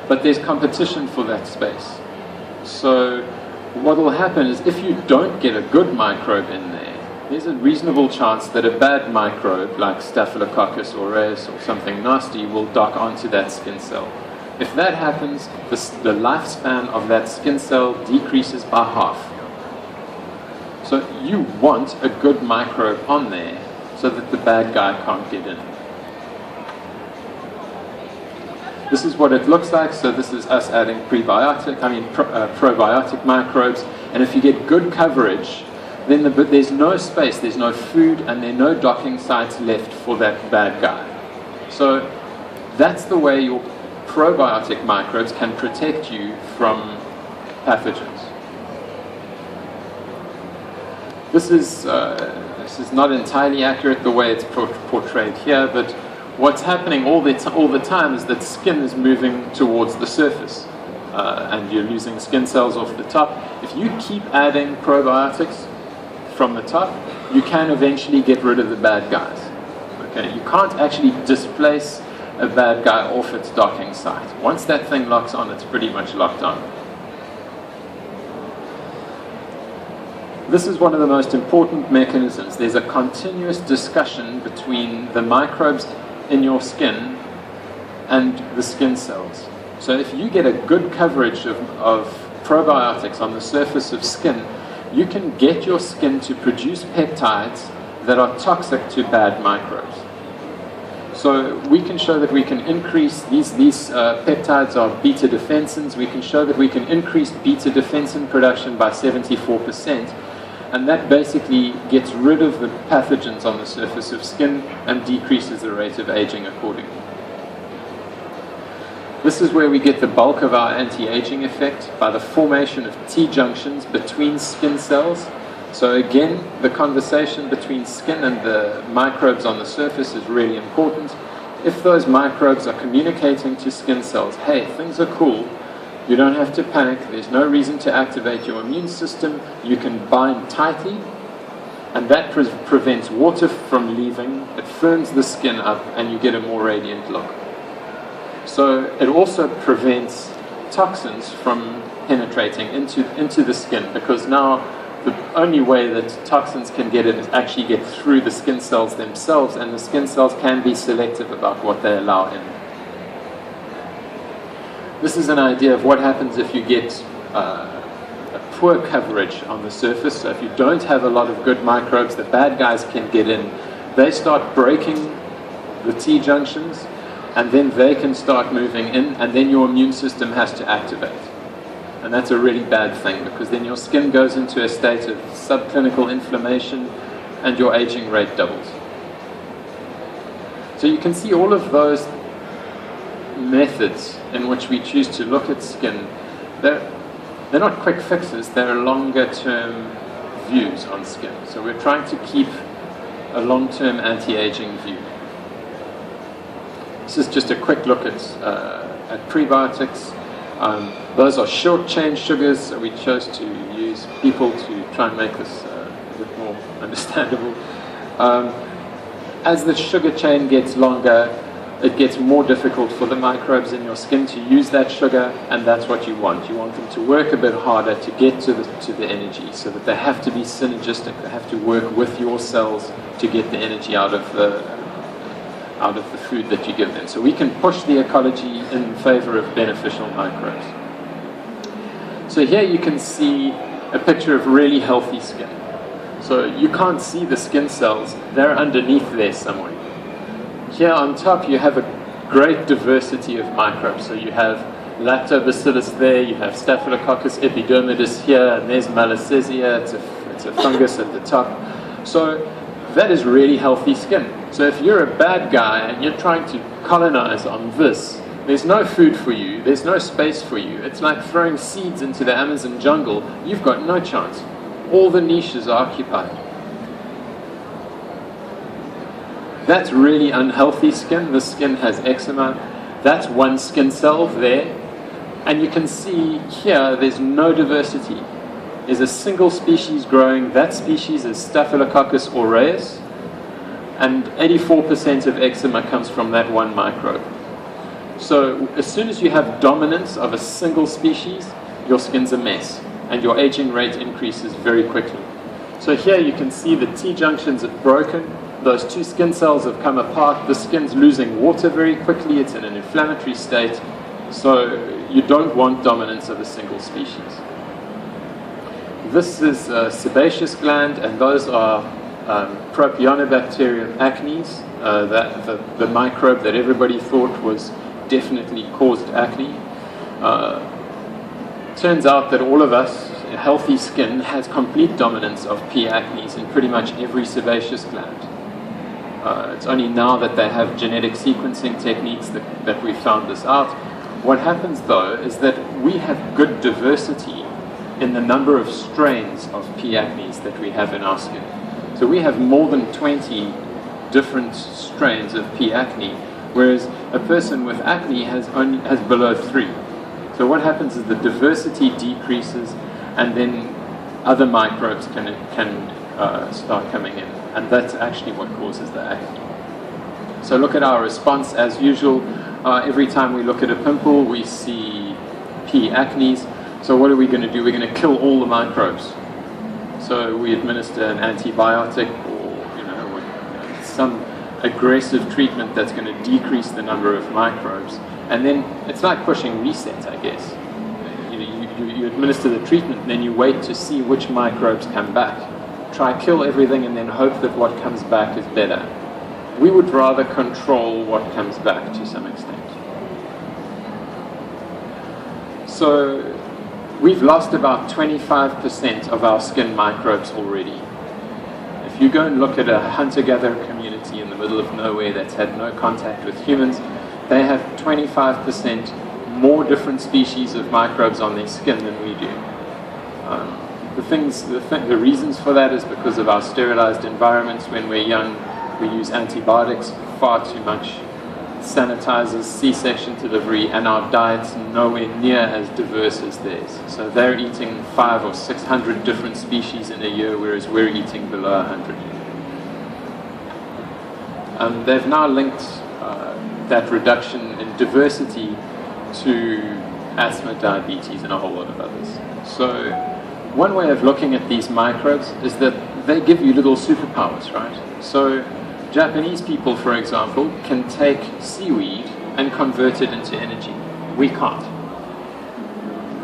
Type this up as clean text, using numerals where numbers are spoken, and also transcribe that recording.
but there's competition for that space. So what will happen is if you don't get a good microbe in there, there's a reasonable chance that a bad microbe like Staphylococcus aureus or something nasty will dock onto that skin cell. If that happens, the lifespan of that skin cell decreases by half. So you want a good microbe on there so that the bad guy can't get in. This is what it looks like. So this is us adding probiotic microbes. And if you get good coverage, then there's no space, there's no food, and there are no docking sites left for that bad guy. So that's the way your probiotic microbes can protect you from pathogens. This is not entirely accurate the way it's portrayed here, but what's happening all the time is that skin is moving towards the surface, and you're losing skin cells off the top. If you keep adding probiotics from the top, you can eventually get rid of the bad guys. Okay, you can't actually displace a bad guy off its docking site. Once that thing locks on, it's pretty much locked on. This is one of the most important mechanisms. There's a continuous discussion between the microbes in your skin and the skin cells. So if you get a good coverage of probiotics on the surface of skin, you can get your skin to produce peptides that are toxic to bad microbes. So we can show that we can increase these peptides are beta defensins. We can show that we can increase beta defensin production by 74%, and that basically gets rid of the pathogens on the surface of skin and decreases the rate of aging accordingly. This is where we get the bulk of our anti-aging effect, by the formation of T-junctions between skin cells. So again, the conversation between skin and the microbes on the surface is really important. If those microbes are communicating to skin cells, hey, things are cool, you don't have to panic, there's no reason to activate your immune system, you can bind tightly, and that prevents water from leaving, it firms the skin up, and you get a more radiant look. So it also prevents toxins from penetrating into the skin, because now the only way that toxins can get in is actually get through the skin cells themselves, and the skin cells can be selective about what they allow in. This is an idea of what happens if you get a poor coverage on the surface. So if you don't have a lot of good microbes, the bad guys can get in. They start breaking the T-junctions, and then they can start moving in, and then your immune system has to activate. And that's a really bad thing, because then your skin goes into a state of subclinical inflammation, and your aging rate doubles. So you can see all of those methods in which we choose to look at skin, they're not quick fixes, they're longer term views on skin. So we're trying to keep a long-term anti-aging view. This is just a quick look at prebiotics. Those are short-chain sugars, so we chose to use people to try and make this a bit more understandable. As the sugar chain gets longer, it gets more difficult for the microbes in your skin to use that sugar, and that's what you want. You want them to work a bit harder to get to the energy, so that they have to be synergistic. They have to work with your cells to get the energy out of the food that you give them. So we can push the ecology in favor of beneficial microbes. So here you can see a picture of really healthy skin. So you can't see the skin cells, they're underneath there somewhere. Here on top you have a great diversity of microbes. So you have lactobacillus there, you have Staphylococcus epidermidis here, and there's Malassezia, it's a fungus at the top. So that is really healthy skin. So if you're a bad guy and you're trying to colonize on this, there's no food for you, there's no space for you. It's like throwing seeds into the Amazon jungle. You've got no chance. All the niches are occupied. That's really unhealthy skin. This skin has eczema. That's one skin cell there. And you can see here there's no diversity. There's a single species growing. That species is Staphylococcus aureus. And 84% of eczema comes from that one microbe. So as soon as you have dominance of a single species, your skin's a mess, and your aging rate increases very quickly. So here you can see the T-junctions have broken, those two skin cells have come apart, the skin's losing water very quickly, it's in an inflammatory state, so you don't want dominance of a single species. This is a sebaceous gland, and those are Propionibacterium acnes, the microbe that everybody thought was definitely caused acne. Turns out that all of us, healthy skin, has complete dominance of P. acnes in pretty much every sebaceous gland. It's only now that they have genetic sequencing techniques that we found this out. What happens though is that we have good diversity in the number of strains of P. acnes that we have in our skin. So we have more than 20 different strains of P. acne, whereas a person with acne has below 3. So what happens is the diversity decreases, and then other microbes can start coming in, and that's actually what causes the acne. So look at our response as usual. Every time we look at a pimple, we see P. acnes. So what are we going to do? We're going to kill all the microbes. So we administer an antibiotic or some aggressive treatment that's going to decrease the number of microbes. And then it's like pushing reset, I guess. You administer the treatment, and then you wait to see which microbes come back. Try kill everything and then hope that what comes back is better. We would rather control what comes back to some extent. So we've lost about 25% of our skin microbes already. If you go and look at a hunter-gatherer community in the middle of nowhere that's had no contact with humans, they have 25% more different species of microbes on their skin than we do. The reasons for that is because of our sterilized environments. When we're young, we use antibiotics far too much, sanitizers, C-section delivery, and our diet's nowhere near as diverse as theirs. So they're eating 500 or 600 different species in a year, whereas we're eating below 100. They've now linked that reduction in diversity to asthma, diabetes, and a whole lot of others. So one way of looking at these microbes is that they give you little superpowers, right? So Japanese people, for example, can take seaweed and convert it into energy. We can't.